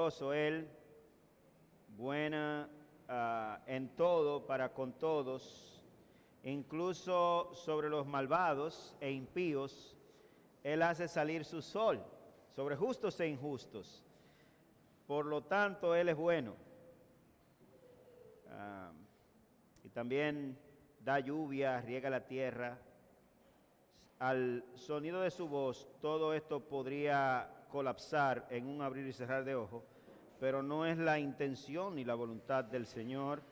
misericordioso Él, buena en todo para con todos, incluso sobre los malvados e impíos, Él hace salir su sol, sobre justos e injustos. Por lo tanto, Él es bueno. Y también da lluvia, riega la tierra. Al sonido de su voz, todo esto podría colapsar en un abrir y cerrar de ojos, pero no es la intención ni la voluntad del Señor.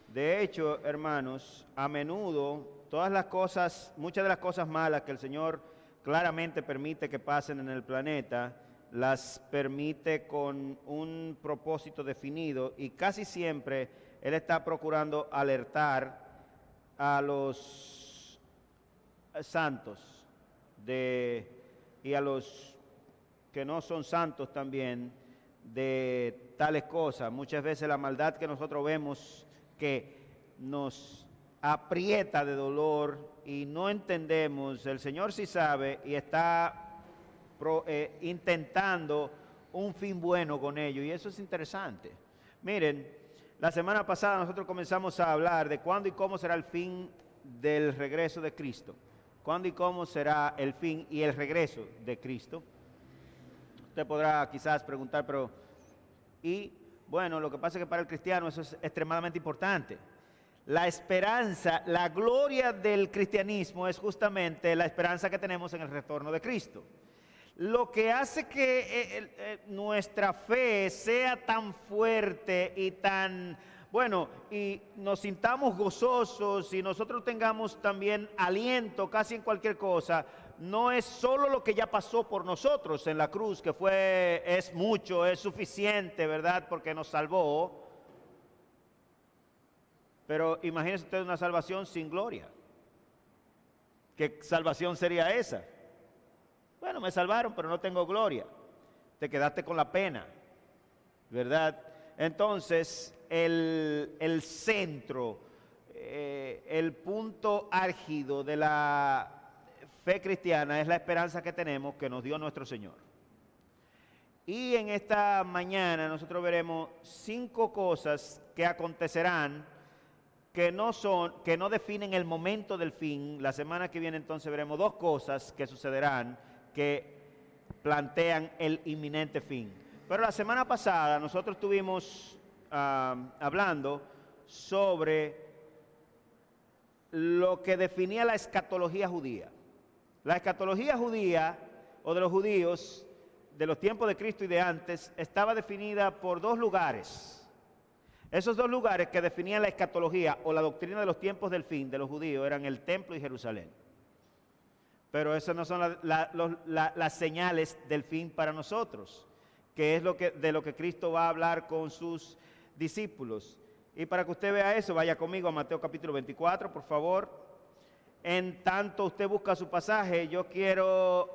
De hecho, hermanos, a menudo muchas de las cosas malas que el Señor claramente permite que pasen en el planeta, las permite con un propósito definido, y casi siempre Él está procurando alertar a los santos y a los que no son santos también de tales cosas. Muchas veces la maldad que nosotros vemos que nos aprieta de dolor y no entendemos, el Señor sí sabe y está intentando un fin bueno con ello, y eso es interesante. Miren, la semana pasada nosotros comenzamos a hablar de cuándo y cómo será el fin del regreso de Cristo. Cuándo y cómo será el fin y el regreso de Cristo. Usted podrá quizás preguntar, bueno, lo que pasa es que para el cristiano eso es extremadamente importante. La esperanza, la gloria del cristianismo es justamente la esperanza que tenemos en el retorno de Cristo. Lo que hace que nuestra fe sea tan fuerte y y nos sintamos gozosos y nosotros tengamos también aliento casi en cualquier cosa, no es solo lo que ya pasó por nosotros en la cruz, que es mucho, es suficiente, ¿verdad? Porque nos salvó. Pero imagínese usted una salvación sin gloria. ¿Qué salvación sería esa? Bueno, me salvaron, pero no tengo gloria. Te quedaste con la pena, ¿verdad? Entonces, el centro, el punto álgido de la fe cristiana es la esperanza que tenemos que nos dio nuestro Señor. Y en esta mañana nosotros veremos 5 cosas que acontecerán que no definen el momento del fin. La semana que viene entonces veremos 2 cosas que sucederán que plantean el inminente fin. Pero la semana pasada nosotros estuvimos hablando sobre lo que definía la escatología judía. La escatología judía, o de los judíos, de los tiempos de Cristo y de antes, estaba definida por 2 lugares. Esos 2 lugares que definían la escatología o la doctrina de los tiempos del fin de los judíos eran el templo y Jerusalén. Pero esas no son las señales del fin para nosotros, que es de lo que Cristo va a hablar con sus discípulos. Y para que usted vea eso, vaya conmigo a Mateo capítulo 24, por favor. En tanto usted busca su pasaje, yo quiero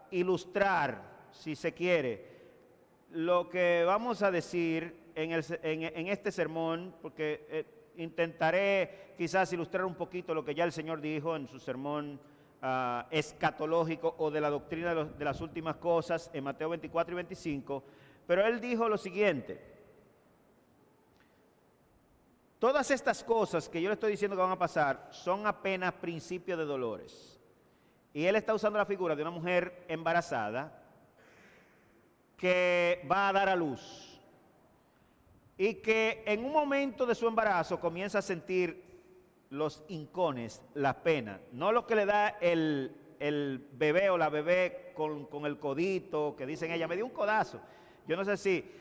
ilustrar, si se quiere, lo que vamos a decir en este sermón, porque intentaré quizás ilustrar un poquito lo que ya el Señor dijo en su sermón escatológico o de la doctrina de las últimas cosas en Mateo 24 y 25, pero Él dijo lo siguiente: todas estas cosas que yo le estoy diciendo que van a pasar son apenas principios de dolores. Y Él está usando la figura de una mujer embarazada que va a dar a luz y que en un momento de su embarazo comienza a sentir los hincones, la pena, no lo que le da el bebé o la bebé con el codito, que dicen ella me dio un codazo. Yo no sé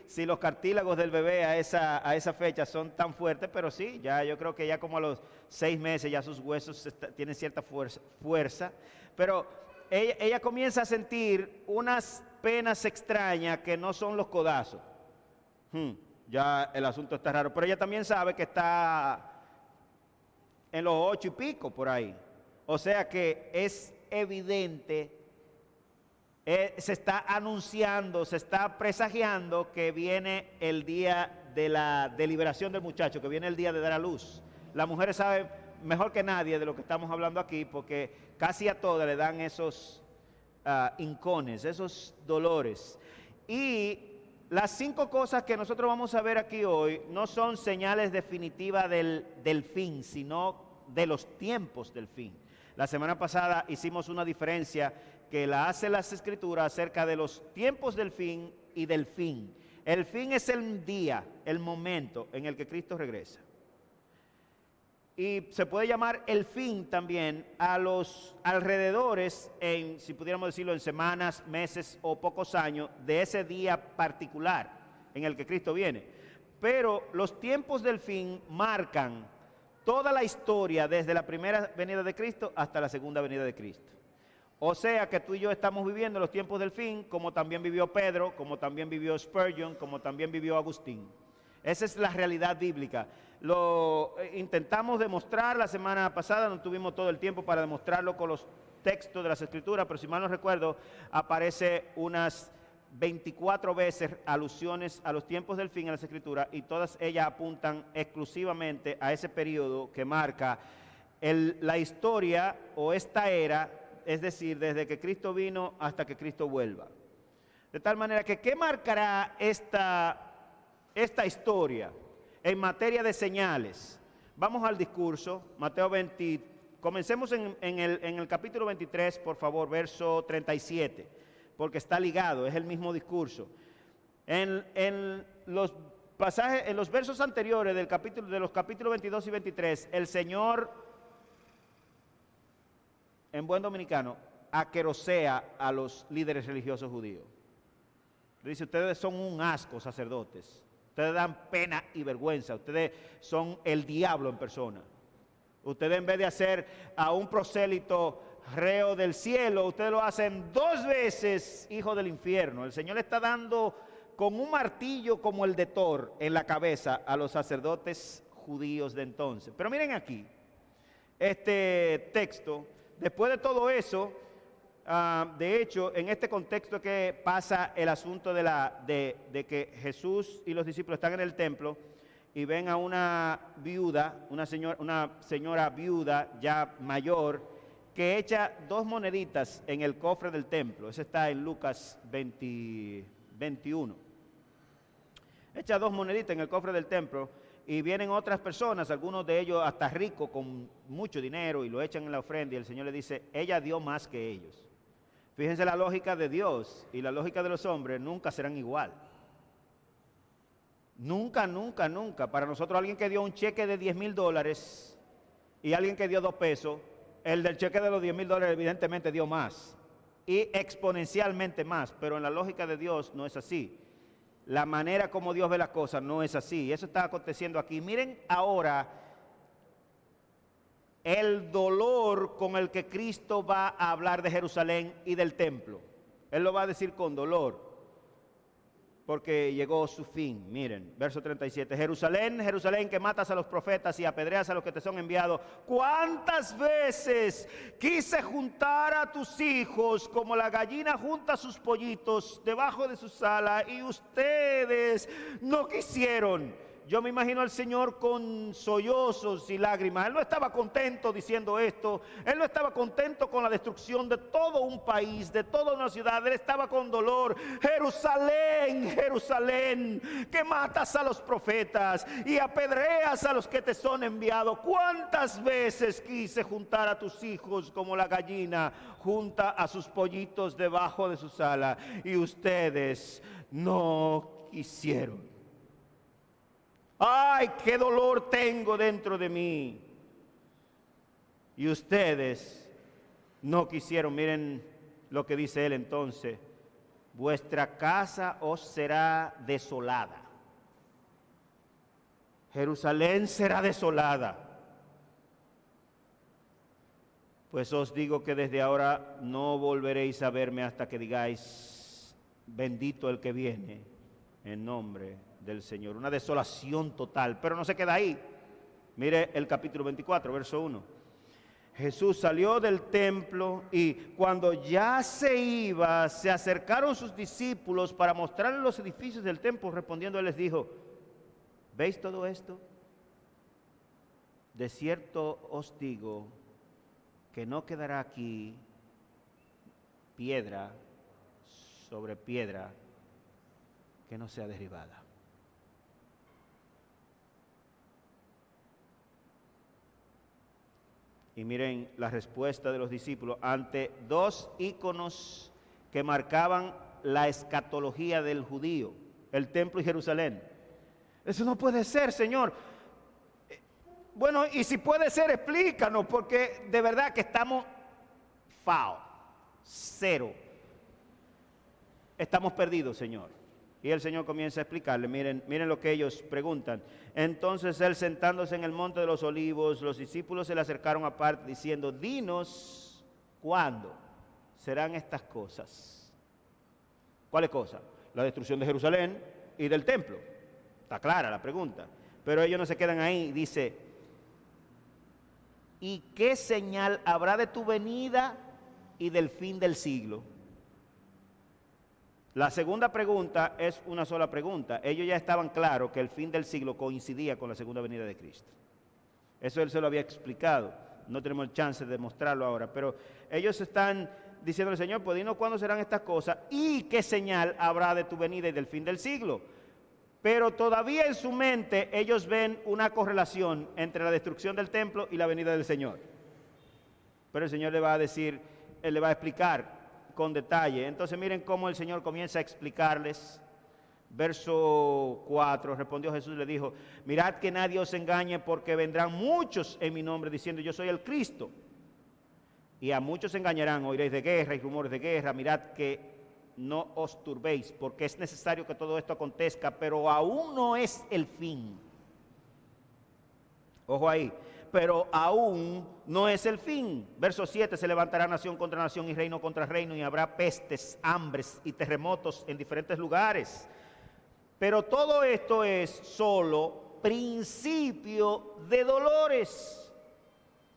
si los cartílagos del bebé a esa fecha son tan fuertes, pero sí, ya yo creo que ya como a los 6 meses ya sus huesos tienen cierta fuerza. Pero ella comienza a sentir unas penas extrañas que no son los codazos. Ya el asunto está raro, pero ella también sabe que está en los 8 y pico por ahí. O sea que es evidente, se está anunciando, se está presagiando que viene el día de la deliberación del muchacho, que viene el día de dar a luz. Las mujeres saben mejor que nadie de lo que estamos hablando aquí, porque casi a todas le dan esos hincones, esos dolores. Y las 5 cosas que nosotros vamos a ver aquí hoy no son señales definitivas del fin, sino de los tiempos del fin. La semana pasada hicimos una diferencia que la hace las Escrituras acerca de los tiempos del fin y del fin. El fin es el día, el momento en el que Cristo regresa. Y se puede llamar el fin también a los alrededores, si pudiéramos decirlo, en semanas, meses o pocos años de ese día particular en el que Cristo viene. Pero los tiempos del fin marcan toda la historia desde la primera venida de Cristo hasta la segunda venida de Cristo. O sea que tú y yo estamos viviendo los tiempos del fin, como también vivió Pedro, como también vivió Spurgeon, como también vivió Agustín. Esa es la realidad bíblica. Lo intentamos demostrar la semana pasada, no tuvimos todo el tiempo para demostrarlo con los textos de las Escrituras, pero si mal no recuerdo, aparece unas 24 veces alusiones a los tiempos del fin en las Escrituras, y todas ellas apuntan exclusivamente a ese periodo que marca la historia o esta era, es decir, desde que Cristo vino hasta que Cristo vuelva. De tal manera que, ¿qué marcará esta historia en materia de señales? Vamos al discurso, Mateo 20, comencemos en el capítulo 23, por favor, verso 37, porque está ligado, es el mismo discurso. En los pasajes, en los versos anteriores de los capítulos 22 y 23, el Señor, en buen dominicano, aquerosea a los líderes religiosos judíos. Dice: ustedes son un asco, sacerdotes. Ustedes dan pena y vergüenza. Ustedes son el diablo en persona. Ustedes, en vez de hacer a un prosélito reo del cielo, ustedes lo hacen 2 veces hijo del infierno. El Señor le está dando con un martillo como el de Thor en la cabeza a los sacerdotes judíos de entonces. Pero miren aquí, este texto, después de todo eso, de hecho, en este contexto que pasa el asunto de que Jesús y los discípulos están en el templo y ven a una viuda, una señora viuda ya mayor, que echa 2 moneditas en el cofre del templo. Eso está en Lucas 21. Echa 2 moneditas en el cofre del templo y vienen otras personas, algunos de ellos hasta ricos con mucho dinero, y lo echan en la ofrenda, y el Señor le dice: ella dio más que ellos. Fíjense, la lógica de Dios y la lógica de los hombres nunca serán igual. Nunca, nunca, nunca. Para nosotros, alguien que dio un cheque de $10,000 y alguien que dio 2 pesos, el del cheque de los $10,000 evidentemente dio más, y exponencialmente más, pero en la lógica de Dios no es así. La manera como Dios ve las cosas no es así. Eso está aconteciendo aquí. Miren ahora el dolor con el que Cristo va a hablar de Jerusalén y del templo. Él lo va a decir con dolor, porque llegó su fin. Miren, verso 37. Jerusalén, Jerusalén, que matas a los profetas y apedreas a los que te son enviados. ¿Cuántas veces quise juntar a tus hijos como la gallina junta sus pollitos debajo de sus alas, y ustedes no quisieron? Yo me imagino al Señor con sollozos y lágrimas. Él no estaba contento diciendo esto. Él no estaba contento con la destrucción de todo un país, de toda una ciudad. Él estaba con dolor. Jerusalén, Jerusalén, que matas a los profetas y apedreas a los que te son enviados. ¿Cuántas veces quise juntar a tus hijos como la gallina junta a sus pollitos debajo de sus alas, y ustedes no quisieron? ¡Ay, qué dolor tengo dentro de mí! Y ustedes no quisieron. Miren lo que dice él entonces: vuestra casa os será desolada. Jerusalén será desolada. Pues os digo que desde ahora no volveréis a verme hasta que digáis: bendito el que viene en nombre del Señor. Una desolación total, pero no se queda ahí. Mire el capítulo 24, verso 1. Jesús salió del templo, y cuando ya se iba, se acercaron sus discípulos para mostrarle los edificios del templo. Respondiendo, él les dijo: ¿veis todo esto? De cierto os digo que no quedará aquí piedra sobre piedra que no sea derribada. Y miren la respuesta de los discípulos ante dos íconos que marcaban la escatología del judío, el templo y Jerusalén. Eso no puede ser, Señor. Bueno, y si puede ser, explícanos, porque de verdad que estamos cero. Estamos perdidos, Señor. Y el Señor comienza a explicarle, miren lo que ellos preguntan. Entonces él, sentándose en el monte de los olivos, los discípulos se le acercaron aparte diciendo, dinos cuándo serán estas cosas. ¿Cuáles cosas? La destrucción de Jerusalén y del templo. Está clara la pregunta. Pero ellos no se quedan ahí. Dice, ¿y qué señal habrá de tu venida y del fin del siglo? La segunda pregunta es una sola pregunta. Ellos ya estaban claros que el fin del siglo coincidía con la segunda venida de Cristo. Eso él se lo había explicado. No tenemos el chance de demostrarlo ahora. Pero ellos están diciéndole, Señor, pues dinos cuándo serán estas cosas y qué señal habrá de tu venida y del fin del siglo. Pero todavía en su mente ellos ven una correlación entre la destrucción del templo y la venida del Señor. Pero el Señor le va a decir, él le va a explicar con detalle. Entonces miren cómo el Señor comienza a explicarles. Verso 4, respondió Jesús y le dijo, mirad que nadie os engañe porque vendrán muchos en mi nombre diciendo yo soy el Cristo. Y a muchos engañarán, oiréis de guerra y rumores de guerra, mirad que no os turbéis porque es necesario que todo esto acontezca, pero aún no es el fin. Ojo ahí. Pero aún no es el fin. Verso 7, se levantará nación contra nación y reino contra reino y habrá pestes, hambres y terremotos en diferentes lugares. Pero todo esto es solo principio de dolores.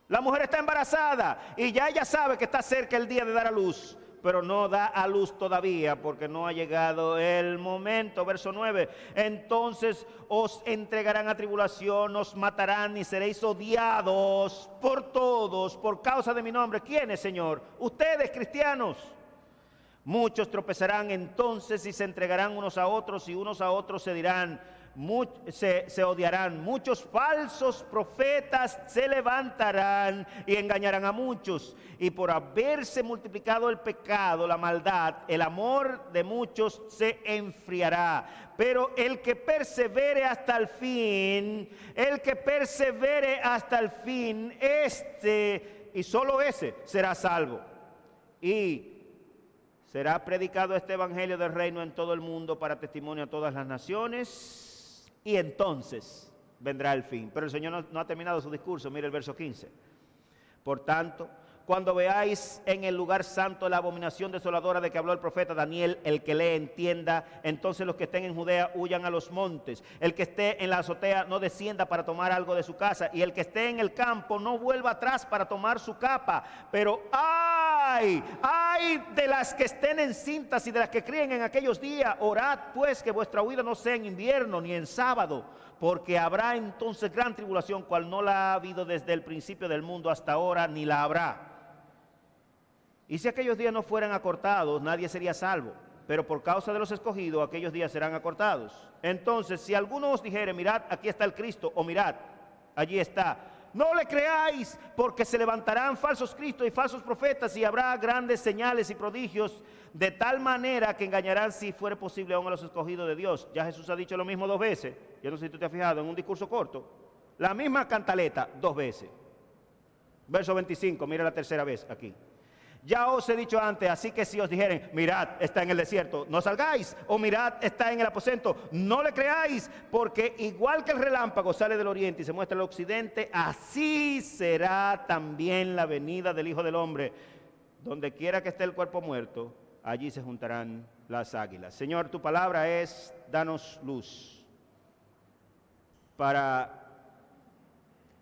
La mujer está embarazada y ya ella sabe que está cerca el día de dar a luz, pero no da a luz todavía porque no ha llegado el momento. Verso 9, entonces os entregarán a tribulación, os matarán y seréis odiados por todos por causa de mi nombre. ¿Quiénes, Señor? Ustedes, cristianos. Muchos tropezarán entonces y se entregarán unos a otros y unos a otros se dirán, se odiarán. Muchos falsos profetas se levantarán y engañarán a muchos. Y por haberse multiplicado el pecado, la maldad, el amor de muchos se enfriará. Pero el que persevere hasta el fin, este y solo ese será salvo. Y será predicado este evangelio del reino en todo el mundo para testimonio a todas las naciones y entonces vendrá el fin. Pero el Señor no ha terminado su discurso. Mire el verso 15. Por tanto, cuando veáis en el lugar santo la abominación desoladora de que habló el profeta Daniel, el que lee entienda, entonces los que estén en Judea huyan a los montes. El que esté en la azotea no descienda para tomar algo de su casa, y el que esté en el campo no vuelva atrás para tomar su capa. Pero ¡ay de las que estén encintas y de las que críen en aquellos días! Orad pues que vuestra huida no sea en invierno ni en sábado, porque habrá entonces gran tribulación, cual no la ha habido desde el principio del mundo hasta ahora, ni la habrá. Y si aquellos días no fueran acortados, nadie sería salvo. Pero por causa de los escogidos, aquellos días serán acortados. Entonces, si alguno os dijere, mirad, aquí está el Cristo, o mirad, allí está, no le creáis, porque se levantarán falsos cristos y falsos profetas, y habrá grandes señales y prodigios, de tal manera que engañarán, si fuere posible, aún a los escogidos de Dios. Ya Jesús ha dicho lo mismo 2 veces. Yo no sé si tú te has fijado en un discurso corto. La misma cantaleta 2 veces. Verso 25, mira la tercera vez aquí. Ya os he dicho antes, así que si os dijeren, mirad, está en el desierto, no salgáis, o mirad, está en el aposento, no le creáis, porque igual que el relámpago sale del oriente y se muestra al occidente, así será también la venida del Hijo del Hombre. Donde quiera que esté el cuerpo muerto, allí se juntarán las águilas. Señor, tu palabra es, danos luz para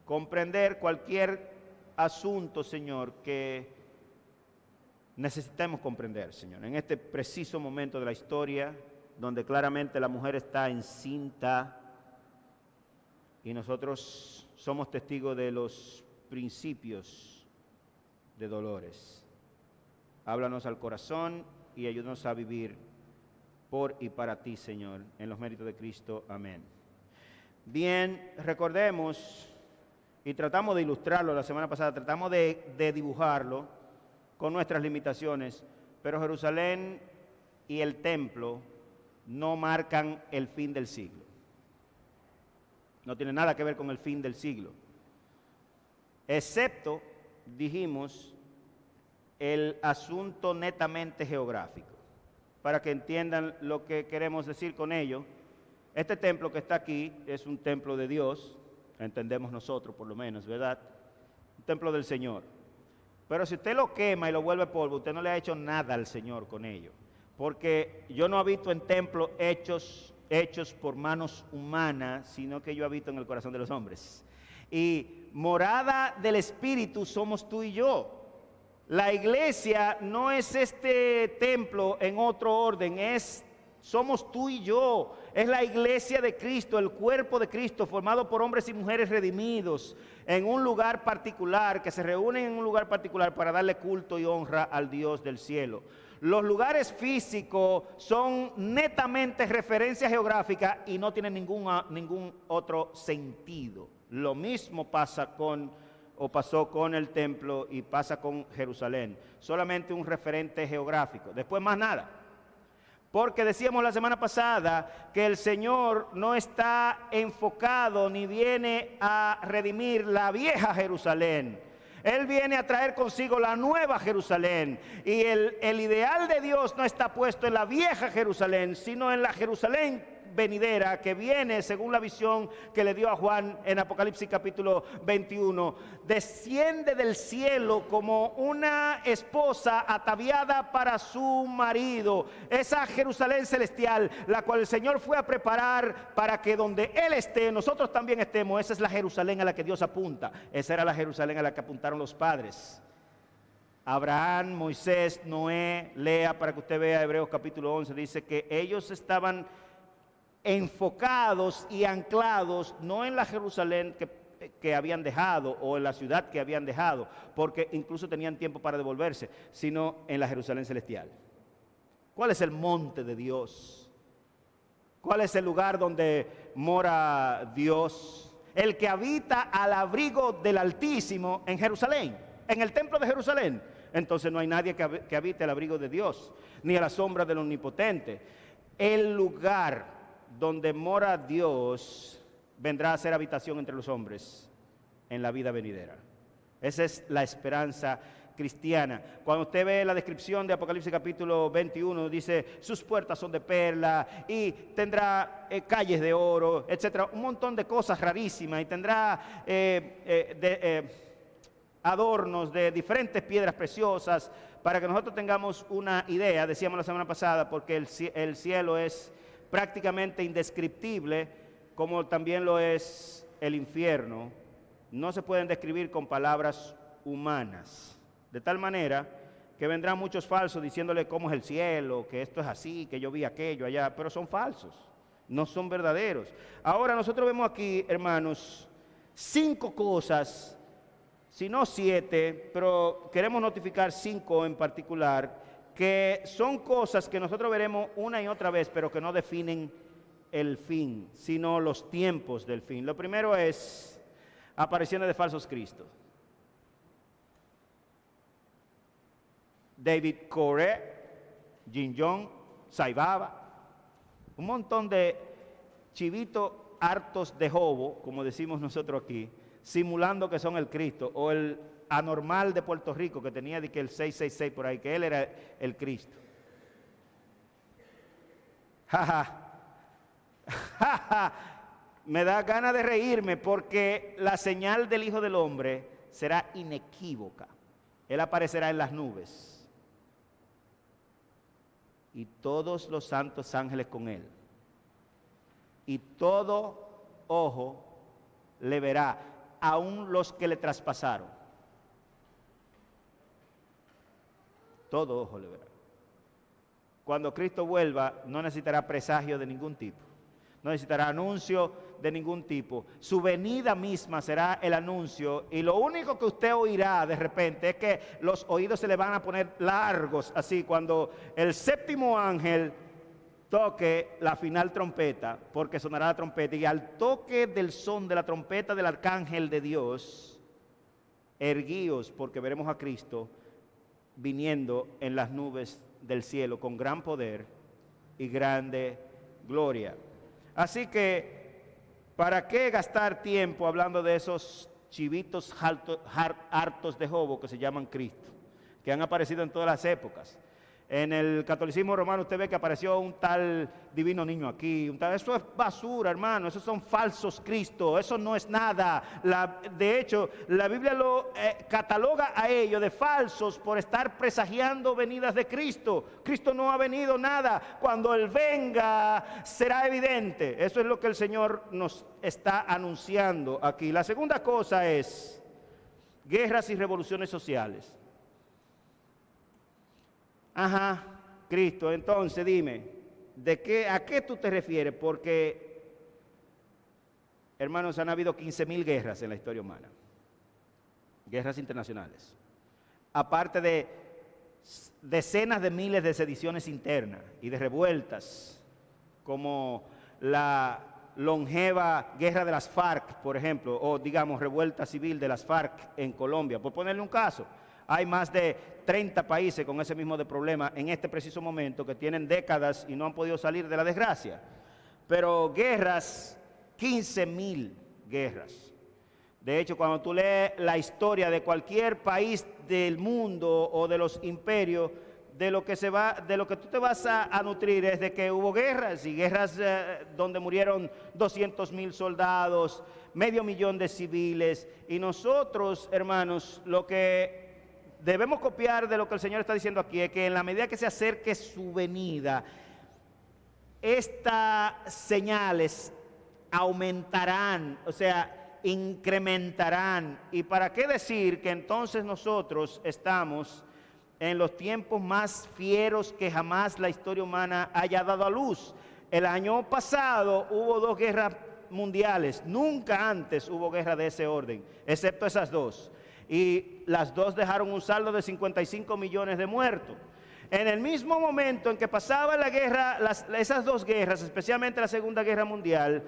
comprender cualquier asunto, Señor, que necesitamos comprender, Señor, en este preciso momento de la historia, donde claramente la mujer está encinta y nosotros somos testigos de los principios de dolores. Háblanos al corazón y ayúdanos a vivir por y para ti, Señor, en los méritos de Cristo. Amén. Bien, recordemos, y tratamos de ilustrarlo la semana pasada, tratamos de dibujarlo con nuestras limitaciones, pero Jerusalén y el templo no marcan el fin del siglo. No tiene nada que ver con el fin del siglo. Excepto, dijimos, el asunto netamente geográfico. Para que entiendan lo que queremos decir con ello, este templo que está aquí es un templo de Dios, entendemos nosotros por lo menos, ¿verdad? Un templo del Señor. Pero si usted lo quema y lo vuelve polvo, usted no le ha hecho nada al Señor con ello. Porque yo no habito en templos hechos por manos humanas, sino que yo habito en el corazón de los hombres. Y morada del Espíritu somos tú y yo. La iglesia no es este templo en otro orden, somos tú y yo. Es la iglesia de Cristo, el cuerpo de Cristo, formado por hombres y mujeres redimidos en un lugar particular, que se reúnen en un lugar particular para darle culto y honra al Dios del cielo. Los lugares físicos son netamente referencia geográfica y no tienen ningún otro sentido. Lo mismo pasó con el templo y pasa con Jerusalén. Solamente un referente geográfico. Después más nada. Porque decíamos la semana pasada que el Señor no está enfocado ni viene a redimir la vieja Jerusalén. Él viene a traer consigo la nueva Jerusalén. Y el ideal de Dios no está puesto en la vieja Jerusalén, sino en la Jerusalén venidera que viene según la visión que le dio a Juan en Apocalipsis capítulo 21. Desciende del cielo como una esposa ataviada para su marido. Esa Jerusalén celestial, la cual el Señor fue a preparar para que donde Él esté, nosotros también estemos. Esa es la Jerusalén a la que Dios apunta. Esa era la Jerusalén a la que apuntaron los padres. Abraham, Moisés, Noé, lea para que usted vea Hebreos capítulo 11, dice que ellos estaban enfocados y anclados no en la Jerusalén que habían dejado o en la ciudad que habían dejado, porque incluso tenían tiempo para devolverse, sino en la Jerusalén celestial. ¿Cuál es el monte de Dios? ¿Cuál es el lugar donde mora Dios? El que habita al abrigo del Altísimo en Jerusalén, en el templo de Jerusalén. Entonces no hay nadie que habite al abrigo de Dios, ni a la sombra del Omnipotente. El lugar donde mora Dios vendrá a ser habitación entre los hombres en la vida venidera. Esa es la esperanza cristiana. Cuando usted ve la descripción de Apocalipsis capítulo 21, dice, sus puertas son de perla y tendrá calles de oro, etcétera, un montón de cosas rarísimas, y tendrá adornos de diferentes piedras preciosas, para que nosotros tengamos una idea. Decíamos la semana pasada, porque el cielo es prácticamente indescriptible, como también lo es el infierno. No se pueden describir con palabras humanas, de tal manera que vendrán muchos falsos diciéndole cómo es el cielo, que esto es así, que yo vi aquello allá, pero son falsos, no son verdaderos. Ahora nosotros vemos aquí, hermanos, 5 cosas, si no 7, pero queremos notificar 5 en particular, que son cosas que nosotros veremos una y otra vez, pero que no definen el fin, sino los tiempos del fin. Lo primero es apariciones de falsos cristos. David Koresh, Jin Yong, Sai Baba, un montón de chivitos hartos de jobo, como decimos nosotros aquí, simulando que son el Cristo, o el anormal de Puerto Rico que tenía de que el 666 por ahí, que él era el Cristo. Me da ganas de reírme, porque la señal del Hijo del Hombre será inequívoca. Él aparecerá en las nubes y todos los santos ángeles con él, y todo ojo le verá, aun los que le traspasaron. Todo ojo le verá. Cuando Cristo vuelva, no necesitará presagio de ningún tipo, no necesitará anuncio de ningún tipo. Su venida misma será el anuncio, y lo único que usted oirá de repente es que los oídos se le van a poner largos, así, cuando el séptimo ángel toque la final trompeta, porque sonará la trompeta, y al toque del son de la trompeta del arcángel de Dios, erguíos, porque veremos a Cristo viniendo en las nubes del cielo con gran poder y grande gloria. Así que, ¿para qué gastar tiempo hablando de esos chivitos hartos de jobo que se llaman Cristo, que han aparecido en todas las épocas? En el catolicismo romano usted ve que apareció un tal divino niño aquí, eso es basura, hermano, esos son falsos Cristos, eso no es nada. De hecho, la Biblia lo cataloga a ellos de falsos por estar presagiando venidas de Cristo. Cristo no ha venido nada, cuando Él venga será evidente. Eso es lo que el Señor nos está anunciando aquí. La segunda cosa es guerras y revoluciones sociales. Ajá, Cristo, entonces dime, ¿a qué tú te refieres? Porque, hermanos, han habido 15.000 guerras en la historia humana, guerras internacionales, aparte de decenas de miles de sediciones internas y de revueltas, como la longeva guerra de las FARC, por ejemplo, o digamos revuelta civil de las FARC en Colombia, por ponerle un caso. Hay más de 30 países con ese mismo problema en este preciso momento que tienen décadas y no han podido salir de la desgracia. Pero guerras, 15.000 guerras. De hecho, cuando tú lees la historia de cualquier país del mundo o de los imperios, de lo que tú te vas a nutrir es de que hubo guerras y guerras donde murieron 200.000 soldados, 500.000 de civiles. Y nosotros, hermanos, lo que debemos copiar de lo que el Señor está diciendo aquí es que en la medida que se acerque su venida, estas señales aumentarán, o sea, incrementarán. ¿Y para qué decir que entonces nosotros estamos en los tiempos más fieros que jamás la historia humana haya dado a luz? El año pasado hubo 2 guerras mundiales, nunca antes hubo guerra de ese orden, excepto esas 2. Y las 2 dejaron un saldo de 55 millones de muertos. En el mismo momento en que pasaba la guerra, esas 2 guerras, especialmente la Segunda Guerra Mundial,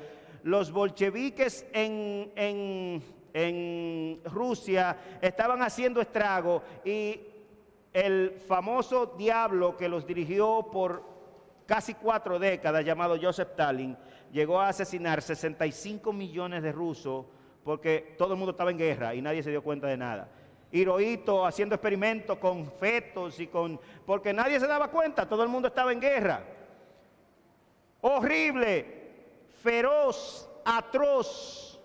los bolcheviques en Rusia estaban haciendo estrago, y el famoso diablo que los dirigió por casi 4 décadas, llamado Joseph Stalin, llegó a asesinar 65 millones de rusos, porque todo el mundo estaba en guerra y nadie se dio cuenta de nada. Hirohito haciendo experimentos con fetos porque nadie se daba cuenta, todo el mundo estaba en guerra. Horrible, feroz, atroz.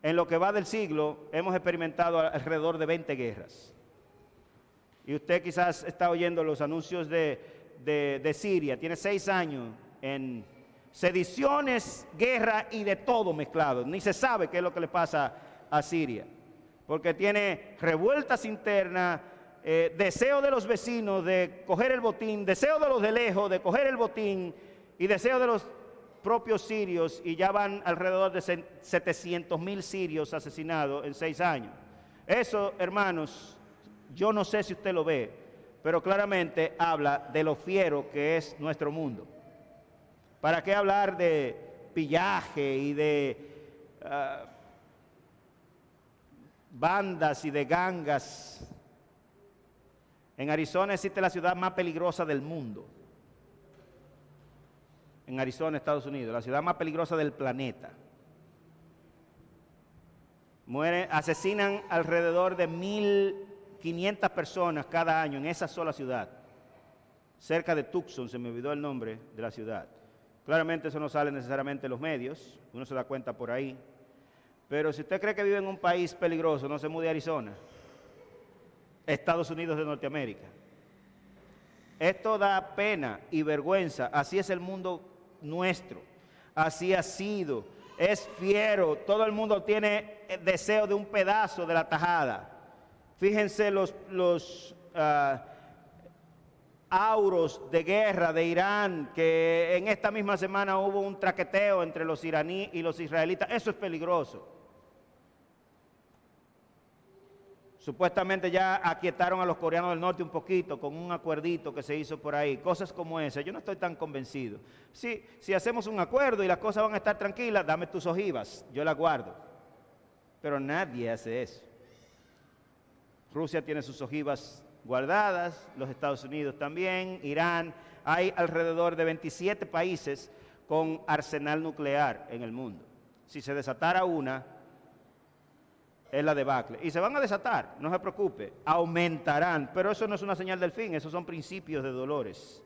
En lo que va del siglo hemos experimentado alrededor de 20 guerras. Y usted quizás está oyendo los anuncios de Siria, tiene 6 años en sediciones, guerra y de todo mezclado. Ni se sabe qué es lo que le pasa a Siria, porque tiene revueltas internas, deseo de los vecinos de coger el botín, deseo de los de lejos de coger el botín y deseo de los propios sirios, y ya van alrededor de 700.000 sirios asesinados en 6 años. Eso, hermanos, yo no sé si usted lo ve, pero claramente habla de lo fiero que es nuestro mundo. ¿Para qué hablar de pillaje y de bandas y de gangas? En Arizona existe la ciudad más peligrosa del mundo. En Arizona, Estados Unidos, la ciudad más peligrosa del planeta. Asesinan alrededor de 1.500 personas cada año en esa sola ciudad. Cerca de Tucson, se me olvidó el nombre de la ciudad. Claramente eso no sale necesariamente en los medios, uno se da cuenta por ahí. Pero si usted cree que vive en un país peligroso, no se mude a Arizona, Estados Unidos de Norteamérica. Esto da pena y vergüenza, así es el mundo nuestro, así ha sido, es fiero, todo el mundo tiene deseo de un pedazo de la tajada. Fíjense los auros de guerra de Irán, que en esta misma semana hubo un traqueteo entre los iraníes y los israelitas. Eso es peligroso. Supuestamente ya aquietaron a los coreanos del norte un poquito con un acuerdito que se hizo por ahí, cosas como esas. Yo no estoy tan convencido. Si hacemos un acuerdo y las cosas van a estar tranquilas, dame tus ojivas, yo las guardo. Pero nadie hace eso. Rusia tiene sus ojivas guardadas, los Estados Unidos también, Irán. Hay alrededor de 27 países con arsenal nuclear en el mundo. Si se desatara una, es la debacle. Y se van a desatar, no se preocupe, aumentarán, pero eso no es una señal del fin, esos son principios de dolores.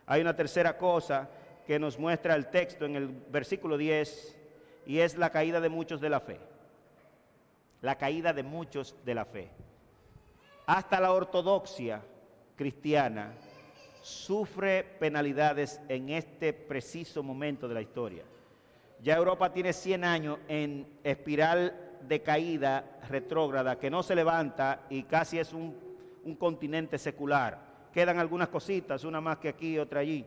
Hay una tercera cosa que nos muestra el texto en el versículo 10, y es la caída de muchos de la fe. La caída de muchos de la fe. Hasta la ortodoxia cristiana sufre penalidades en este preciso momento de la historia. Ya Europa tiene 100 años en espiral de caída retrógrada, que no se levanta y casi es un continente secular. Quedan algunas cositas, una más que aquí, otra allí.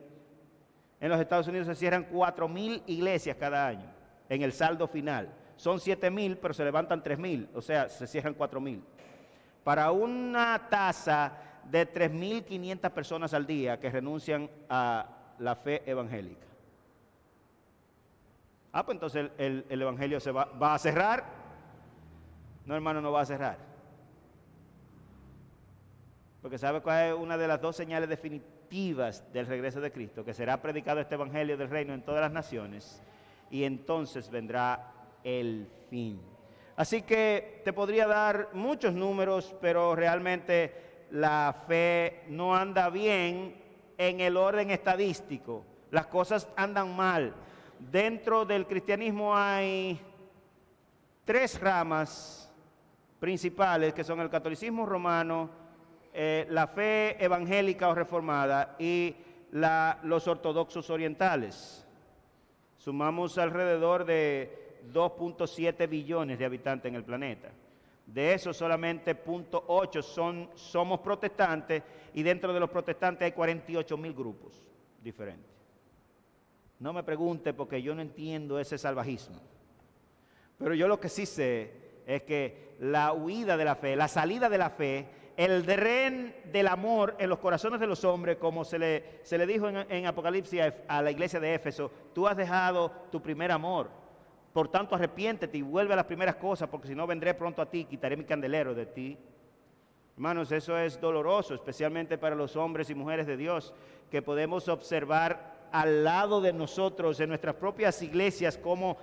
En los Estados Unidos se cierran 4,000 iglesias cada año en el saldo final. Son 7,000, pero se levantan 3,000, o sea, se cierran 4,000. Para una tasa de 3,500 personas al día que renuncian a la fe evangélica. Pues entonces el evangelio va a cerrar. No, hermano, no va a cerrar. Porque ¿sabe cuál es una de las dos señales definitivas del regreso de Cristo? Que será predicado este evangelio del reino en todas las naciones, y entonces vendrá el fin. Así que te podría dar muchos números, pero realmente la fe no anda bien en el orden estadístico. Las cosas andan mal. Dentro del cristianismo hay 3 ramas principales, que son el catolicismo romano, la fe evangélica o reformada y los ortodoxos orientales. Sumamos alrededor de 2.7 billones de habitantes en el planeta. De esos solamente 0.8 somos protestantes, y dentro de los protestantes hay 48,000 grupos diferentes. No me pregunte porque yo no entiendo ese salvajismo. Pero yo lo que sí sé es que la huida de la fe, la salida de la fe, el dren del amor en los corazones de los hombres, como se le dijo en Apocalipsis a la iglesia de Éfeso: tú has dejado tu primer amor, por tanto arrepiéntete y vuelve a las primeras cosas, porque si no vendré pronto a ti y quitaré mi candelero de ti. Hermanos, eso es doloroso, especialmente para los hombres y mujeres de Dios, que podemos observar al lado de nosotros en nuestras propias iglesias cómo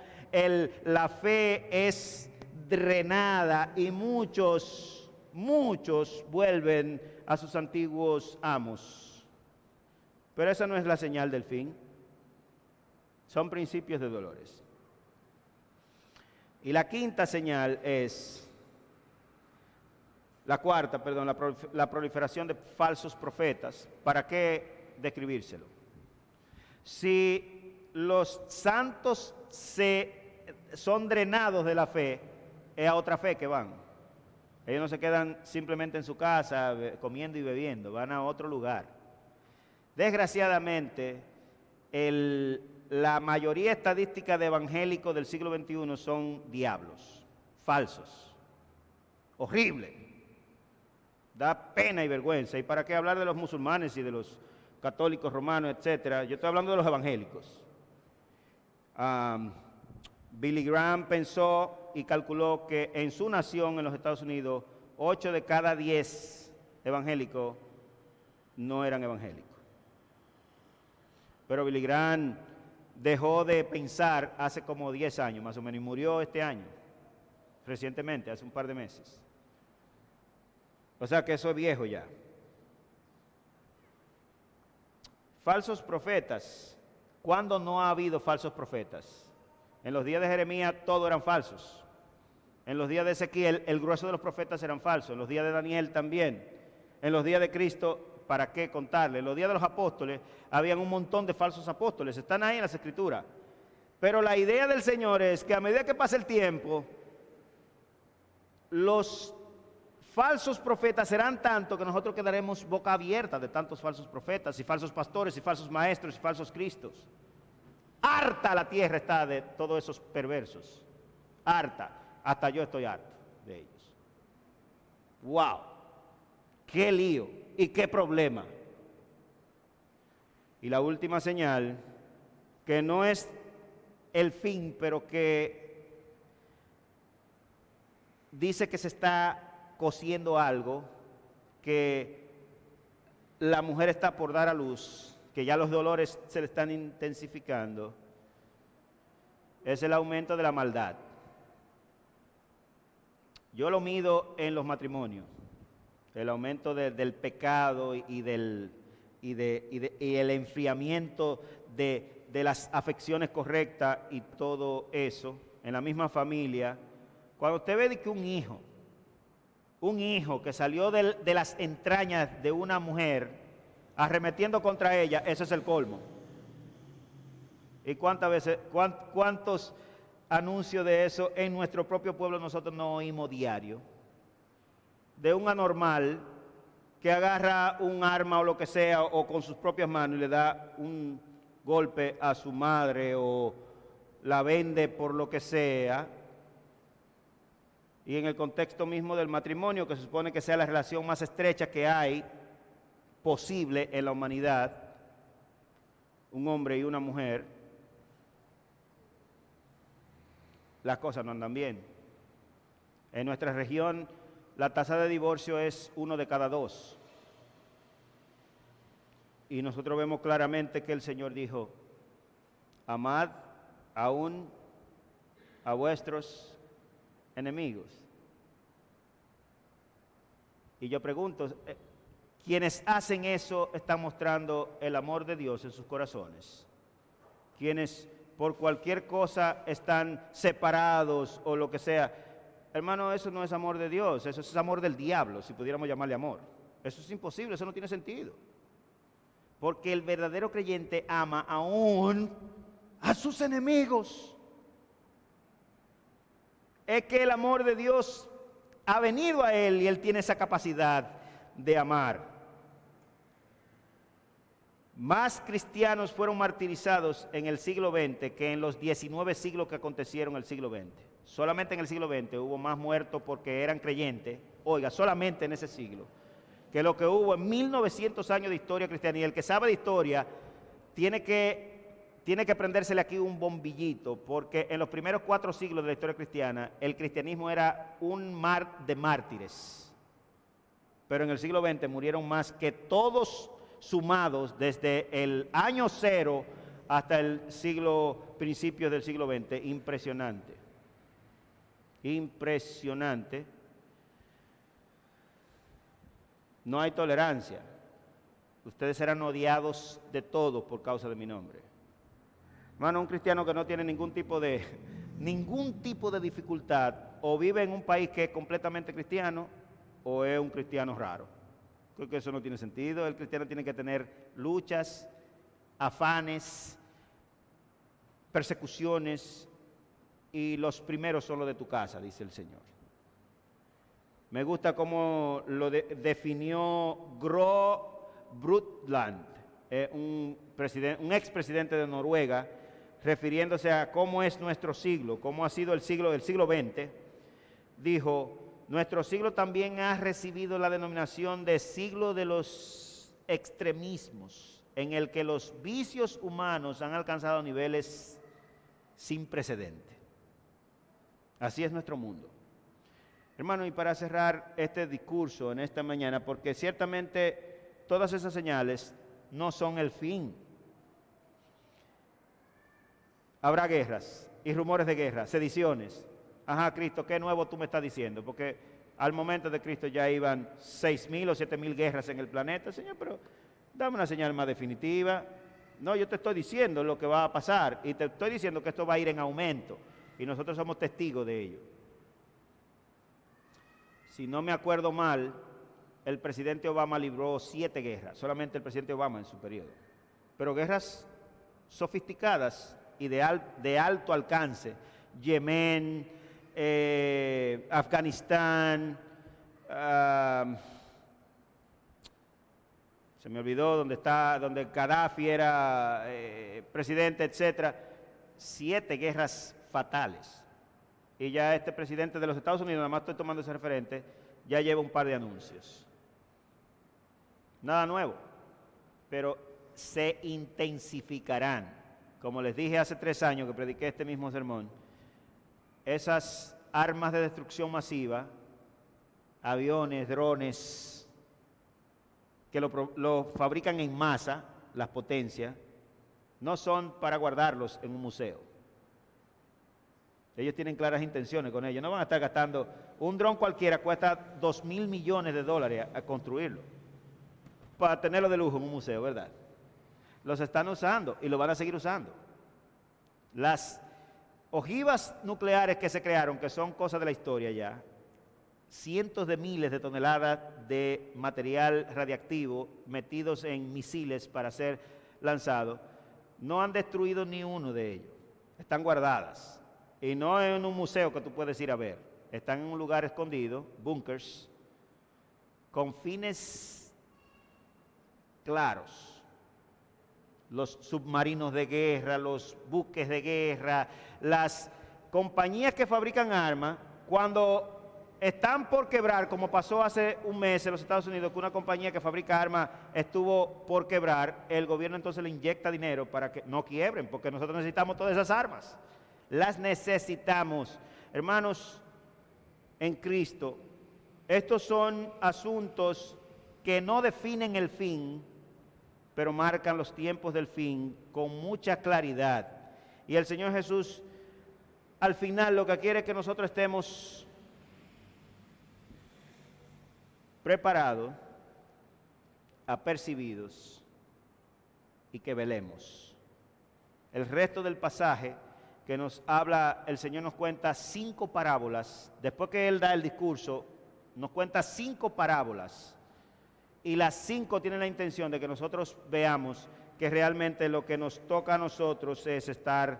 la fe es drenada y muchos vuelven a sus antiguos amos. Pero esa no es la señal del fin. Son principios de dolores. Y la quinta señal es, la proliferación de falsos profetas. ¿Para qué describírselo? Si los santos son drenados de la fe, es a otra fe que van. Ellos no se quedan simplemente en su casa comiendo y bebiendo, van a otro lugar. Desgraciadamente, la mayoría estadística de evangélicos del siglo XXI son diablos, falsos, horribles. Da pena y vergüenza. ¿Y para qué hablar de los musulmanes y de los católicos romanos, etcétera? Yo estoy hablando de los evangélicos. Billy Graham pensó y calculó que en su nación, en los Estados Unidos, 8 de cada 10 evangélicos no eran evangélicos. Pero Billy Graham dejó de pensar hace como 10 años más o menos, y murió este año, recientemente, hace un par de meses. O sea que eso es viejo ya. Falsos profetas. ¿Cuándo no ha habido falsos profetas? En los días de Jeremías todos eran falsos. En los días de Ezequiel el grueso de los profetas eran falsos. En los días de Daniel también. En los días de Cristo, ¿para qué contarle? En los días de los apóstoles habían un montón de falsos apóstoles. Están ahí en las Escrituras. Pero la idea del Señor es que a medida que pasa el tiempo, los falsos profetas serán tanto que nosotros quedaremos boca abierta de tantos falsos profetas y falsos pastores y falsos maestros y falsos cristos. Harta la tierra está de todos esos perversos. Harta. Hasta yo estoy harto de ellos. ¡Wow! ¡Qué lío! ¿Y qué problema? Y la última señal, que no es el fin, pero que dice que se está cociendo algo, que la mujer está por dar a luz, que ya los dolores se le están intensificando, es el aumento de la maldad. Yo lo mido en los matrimonios, el aumento del pecado y el enfriamiento de las afecciones correctas y todo eso en la misma familia. Cuando usted ve que un hijo que salió de las entrañas de una mujer arremetiendo contra ella, eso es el colmo. ¿Y cuántas veces, cuántos anuncios de eso en nuestro propio pueblo nosotros no oímos diario? De un anormal que agarra un arma o lo que sea, o con sus propias manos y le da un golpe a su madre o la vende por lo que sea. Y en el contexto mismo del matrimonio, que se supone que sea la relación más estrecha que hay posible en la humanidad, un hombre y una mujer, las cosas no andan bien. En nuestra región la tasa de divorcio es 1 de cada 2. Y nosotros vemos claramente que el Señor dijo: amad aún a vuestros enemigos. Y yo pregunto, ¿quiénes hacen eso están mostrando el amor de Dios en sus corazones? ¿Quiénes por cualquier cosa están separados o lo que sea? Hermano, eso no es amor de Dios, eso es amor del diablo, si pudiéramos llamarle amor. Eso es imposible, eso no tiene sentido. Porque el verdadero creyente ama aún a sus enemigos. Es que el amor de Dios ha venido a él y él tiene esa capacidad de amar. Más cristianos fueron martirizados en el siglo XX que en los 19 siglos que acontecieron en el siglo XX. Solamente en el siglo XX hubo más muertos porque eran creyentes, oiga, solamente en ese siglo, que lo que hubo en 1900 años de historia cristiana. Y el que sabe de historia tiene que prendérsele aquí un bombillito, porque en los primeros 4 siglos de la historia cristiana, el cristianismo era un mar de mártires. Pero en el siglo XX murieron más que todos sumados desde el año 0 hasta el principios del siglo XX. Impresionante. Impresionante. No hay tolerancia. Ustedes serán odiados de todos por causa de mi nombre. Hermano, un cristiano que no tiene ningún tipo de dificultad, o vive en un país que es completamente cristiano, o es un cristiano raro. Creo que eso no tiene sentido. El cristiano tiene que tener luchas, afanes, persecuciones, y los primeros son los de tu casa, dice el Señor. Me gusta cómo lo definió Gro Brundtland, un expresidente de Noruega, refiriéndose a cómo es nuestro siglo, cómo ha sido el siglo del siglo XX. Dijo: nuestro siglo también ha recibido la denominación de siglo de los extremismos, en el que los vicios humanos han alcanzado niveles sin precedente. Así es nuestro mundo. Hermano, y para cerrar este discurso en esta mañana, porque ciertamente todas esas señales no son el fin. Habrá guerras y rumores de guerra, sediciones. Ajá, Cristo, ¿qué nuevo tú me estás diciendo? Porque al momento de Cristo ya iban 6,000 o 7,000 guerras en el planeta. Señor, pero dame una señal más definitiva. No, yo te estoy diciendo lo que va a pasar y te estoy diciendo que esto va a ir en aumento y nosotros somos testigos de ello. Si no me acuerdo mal, el presidente Obama libró 7 guerras, solamente el presidente Obama en su periodo. Pero guerras sofisticadas y de alto alcance. Yemen, Afganistán, se me olvidó donde Gaddafi era presidente, etcétera. 7 guerras fatales. Y ya este presidente de los Estados Unidos, nada más estoy tomando ese referente, ya lleva un par de anuncios. Nada nuevo, pero se intensificarán. Como les dije hace 3 años que prediqué este mismo sermón, esas armas de destrucción masiva, aviones, drones, que lo fabrican en masa, las potencias, no son para guardarlos en un museo. Ellos tienen claras intenciones con ellos. No van a estar gastando, un dron cualquiera cuesta $2,000 millones a construirlo, para tenerlo de lujo en un museo, ¿verdad? Los están usando y lo van a seguir usando. Las ojivas nucleares que se crearon, que son cosas de la historia ya, cientos de miles de toneladas de material radiactivo metidos en misiles para ser lanzados, no han destruido ni uno de ellos. Están guardadas. Y no en un museo que tú puedes ir a ver. Están en un lugar escondido, bunkers, con fines claros. Los submarinos de guerra, los buques de guerra, las compañías que fabrican armas, cuando están por quebrar, como pasó hace un mes en los Estados Unidos, que una compañía que fabrica armas estuvo por quebrar, el gobierno entonces le inyecta dinero para que no quiebren, porque nosotros necesitamos todas esas armas. Las necesitamos. Hermanos, en Cristo, estos son asuntos que no definen el fin, pero marcan los tiempos del fin con mucha claridad. Y el Señor Jesús, al final, lo que quiere es que nosotros estemos preparados, apercibidos y que velemos. El resto del pasaje que nos habla, el Señor nos cuenta 5 parábolas. Después que Él da el discurso, nos cuenta 5 parábolas. Y las 5 tienen la intención de que nosotros veamos que realmente lo que nos toca a nosotros es estar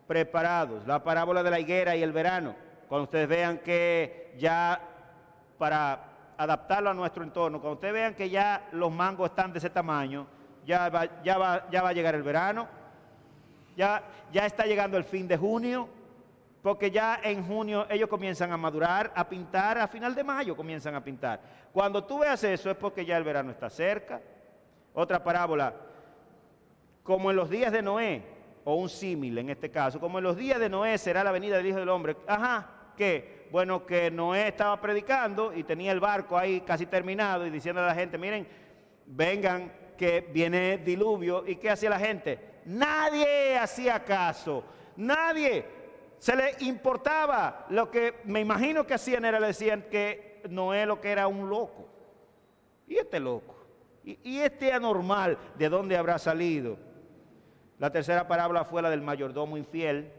preparados. La parábola de la higuera y el verano. Cuando ustedes vean que ya, para adaptarlo a nuestro entorno, cuando ustedes vean que ya los mangos están de ese tamaño, ya va a llegar el verano. Ya está llegando el fin de junio, porque ya en junio ellos comienzan a madurar, a pintar, a final de mayo comienzan a pintar. Cuando tú veas eso es porque ya el verano está cerca. Otra parábola, como en los días de Noé, o un símil en este caso, como en los días de Noé será la venida del Hijo del Hombre. ¿Qué? Bueno, que Noé estaba predicando y tenía el barco ahí casi terminado y diciendo a la gente, miren, vengan que viene diluvio. ¿Y qué hacía la gente? Nadie hacía caso, nadie se le importaba. Lo que me imagino que hacían era, le decían que Noé lo que era un loco. ¿Y este loco? ¿Y este anormal? ¿De dónde habrá salido? La tercera parábola fue la del mayordomo infiel.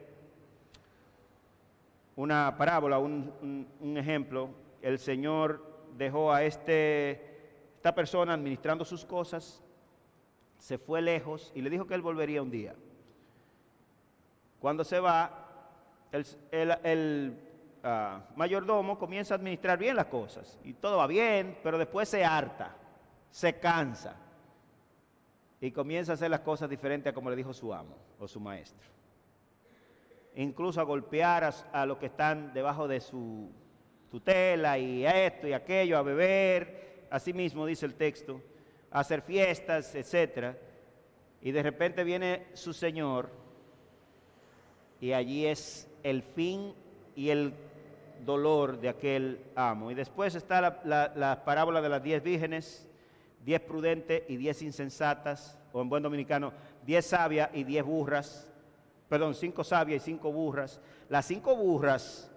Una parábola, un ejemplo. El Señor dejó a esta persona administrando sus cosas, se fue lejos y le dijo que él volvería un día. Cuando se va, el mayordomo comienza a administrar bien las cosas y todo va bien, pero después se harta, se cansa y comienza a hacer las cosas diferentes a como le dijo su amo o su maestro. Incluso a golpear a los que están debajo de su tutela y a esto y aquello, a beber, así mismo dice el texto, a hacer fiestas, etcétera. Y de repente viene su señor y allí es el fin y el dolor de aquel amo. Y después está la parábola de las 10 vírgenes, 10 prudentes y 10 insensatas, o en buen dominicano, 10 sabias y 10 burras, perdón, 5 sabias y 5 burras. Las 5 burras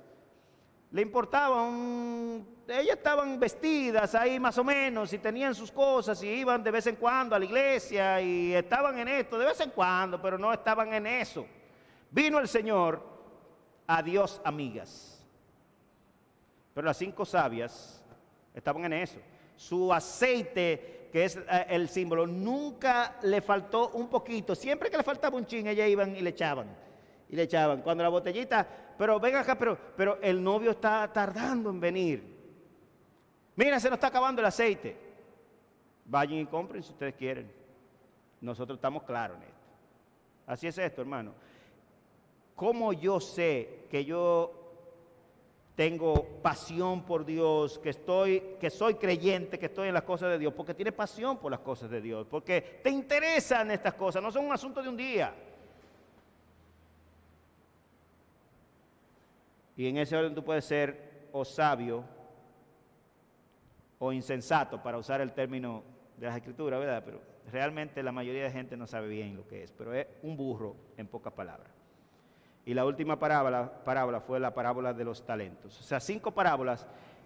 le importaban, ellas estaban vestidas ahí más o menos y tenían sus cosas y iban de vez en cuando a la iglesia y estaban en esto de vez en cuando, pero no estaban en eso. Vino el Señor, adiós amigas. Pero las 5 sabias estaban en eso. Su aceite, que es el símbolo, nunca le faltó un poquito. Siempre que le faltaba un chin, ellas iban y le echaban. Y le echaban. Cuando la botellita, pero ven acá, pero el novio está tardando en venir. Mira, se nos está acabando el aceite. Vayan y compren si ustedes quieren. Nosotros estamos claros en esto. Así es esto, hermano. ¿Cómo yo sé que yo tengo pasión por Dios, que soy creyente, que estoy en las cosas de Dios, porque tienes pasión por las cosas de Dios, porque te interesan estas cosas, no son un asunto de un día. Y en ese orden tú puedes ser o sabio o insensato, para usar el término de las Escrituras, ¿verdad? Pero realmente la mayoría de gente no sabe bien lo que es, pero es un burro en pocas palabras. Y la última parábola fue la parábola de los talentos. O sea, 5 parábolas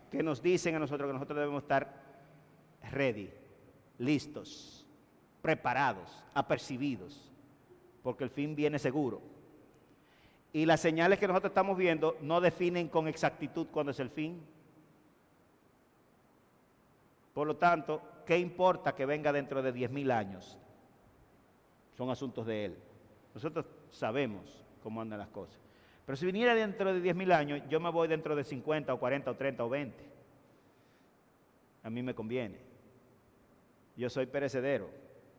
que nos dicen a nosotros que nosotros debemos estar ready, listos, preparados, apercibidos, porque el fin viene seguro. Y las señales que nosotros estamos viendo no definen con exactitud cuándo es el fin. Por lo tanto, ¿qué importa que venga dentro de 10,000 años? Son asuntos de Él. Nosotros sabemos cómo andan las cosas. Pero si viniera dentro de 10,000 años, yo me voy dentro de 50 o 40 o 30 o 20. A mí me conviene. Yo soy perecedero.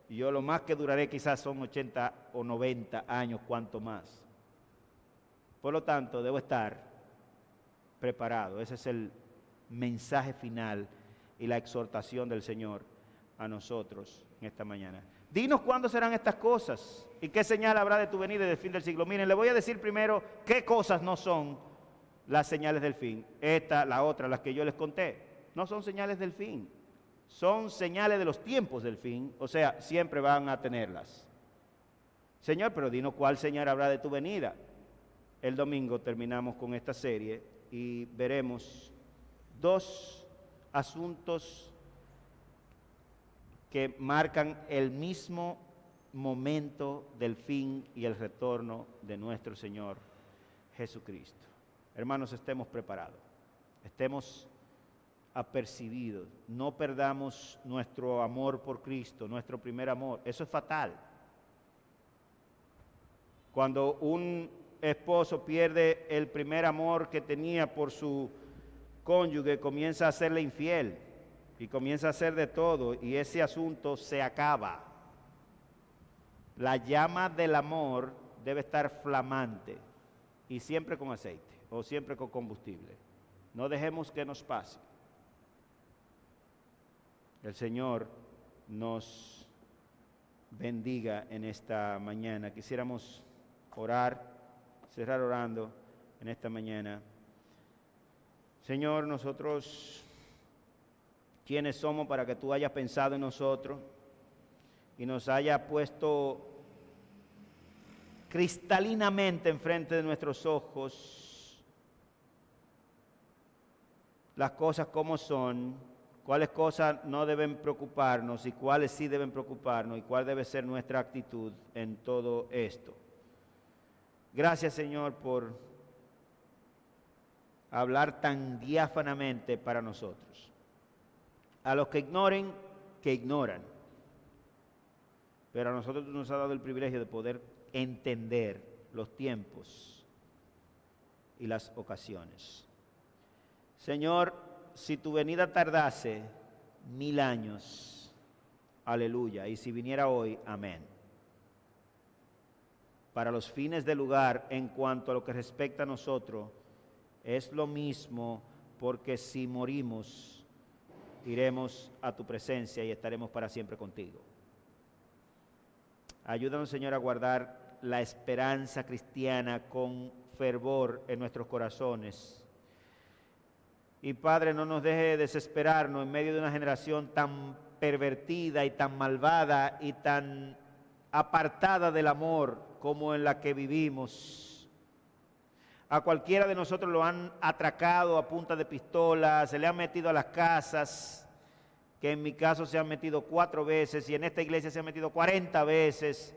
Y yo lo más que duraré quizás son 80 o 90 años, cuanto más. Por lo tanto, debo estar preparado. Ese es el mensaje final y la exhortación del Señor a nosotros en esta mañana. Dinos cuándo serán estas cosas y qué señal habrá de tu venida y del fin del siglo. Miren, le voy a decir primero qué cosas no son las señales del fin. Esta, la otra, las que yo les conté, no son señales del fin. Son señales de los tiempos del fin, o sea, siempre van a tenerlas. Señor, pero dinos cuál señal habrá de tu venida. El domingo terminamos con esta serie y veremos 2 asuntos que marcan el mismo momento del fin y el retorno de nuestro Señor Jesucristo. Hermanos, estemos preparados, estemos apercibidos, no perdamos nuestro amor por Cristo, nuestro primer amor. Eso es fatal. Cuando un esposo pierde el primer amor que tenía por su cónyuge, comienza a serle infiel y comienza a hacer de todo, y ese asunto se acaba. La llama del amor debe estar flamante y siempre con aceite o siempre con combustible. No dejemos que nos pase. El Señor nos bendiga en esta mañana. Quisiéramos orar, cerrar orando en esta mañana. Señor, nosotros, ¿quiénes somos para que tú hayas pensado en nosotros y nos hayas puesto cristalinamente enfrente de nuestros ojos las cosas como son, cuáles cosas no deben preocuparnos y cuáles sí deben preocuparnos y cuál debe ser nuestra actitud en todo esto? Gracias, Señor, por hablar tan diáfanamente para nosotros. A los que ignoren, que ignoran. Pero a nosotros tú nos has dado el privilegio de poder entender los tiempos y las ocasiones. Señor, si tu venida tardase 1000 años, aleluya, y si viniera hoy, amén. Para los fines del lugar, en cuanto a lo que respecta a nosotros, es lo mismo, porque si morimos, iremos a tu presencia y estaremos para siempre contigo. Ayúdanos, Señor, a guardar la esperanza cristiana con fervor en nuestros corazones. Y Padre, no nos deje desesperarnos en medio de una generación tan pervertida y tan malvada y tan apartada del amor como en la que vivimos. A cualquiera de nosotros lo han atracado a punta de pistola, se le han metido a las casas, que en mi caso se han metido 4 veces y en esta iglesia se han metido 40 veces,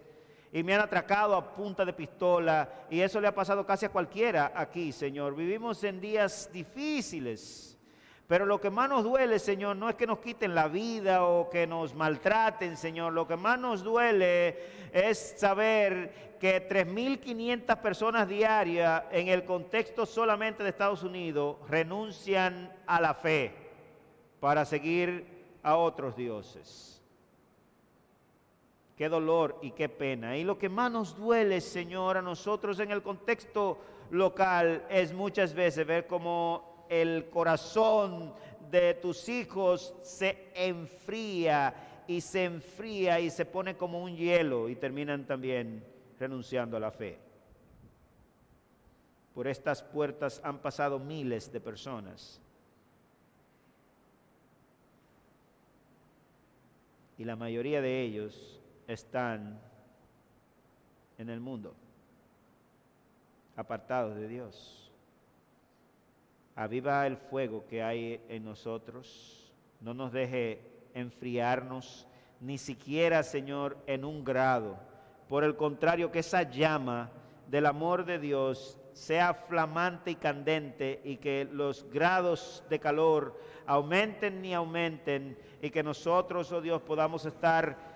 y me han atracado a punta de pistola, y eso le ha pasado casi a cualquiera aquí, Señor. Vivimos en días difíciles, pero lo que más nos duele, Señor, no es que nos quiten la vida o que nos maltraten, Señor. Lo que más nos duele es saber que 3.500 personas diarias en el contexto solamente de Estados Unidos renuncian a la fe para seguir a otros dioses. qué dolor y qué pena. Y lo que más nos duele, Señor, a nosotros en el contexto local es muchas veces ver cómo el corazón de tus hijos se enfría y se pone como un hielo y terminan también renunciando a la fe. Por estas puertas han pasado miles de personas. Y la mayoría de ellos están en el mundo, apartados de Dios. Aviva el fuego que hay en nosotros. No nos deje enfriarnos, ni siquiera, Señor, en un grado. Por el contrario, que esa llama del amor de Dios sea flamante y candente, y que los grados de calor aumenten y aumenten, y que nosotros, oh Dios, podamos estar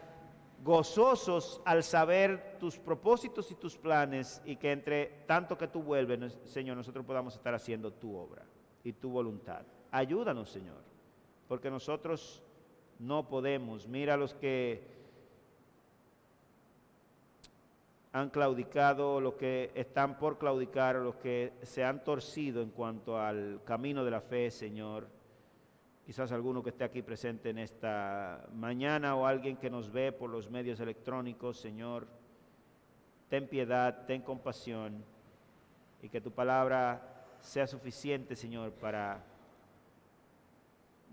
gozosos al saber tus propósitos y tus planes, y que entre tanto que tú vuelves, Señor, nosotros podamos estar haciendo tu obra y tu voluntad. Ayúdanos, Señor, porque nosotros no podemos. Mira los que han claudicado, los que están por claudicar, los que se han torcido en cuanto al camino de la fe, Señor. Quizás alguno que esté aquí presente en esta mañana o alguien que nos ve por los medios electrónicos, Señor, ten piedad, ten compasión, y que tu palabra sea suficiente, Señor, para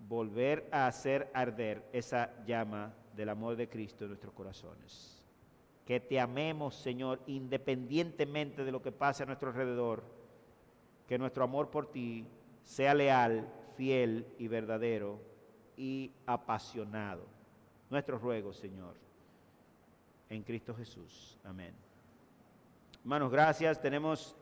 volver a hacer arder esa llama del amor de Cristo en nuestros corazones. Que te amemos, Señor, independientemente de lo que pase a nuestro alrededor. Que nuestro amor por ti sea leal, fiel y verdadero y apasionado. Nuestro ruego, Señor, en Cristo Jesús. Amén. Hermanos, gracias. Tenemos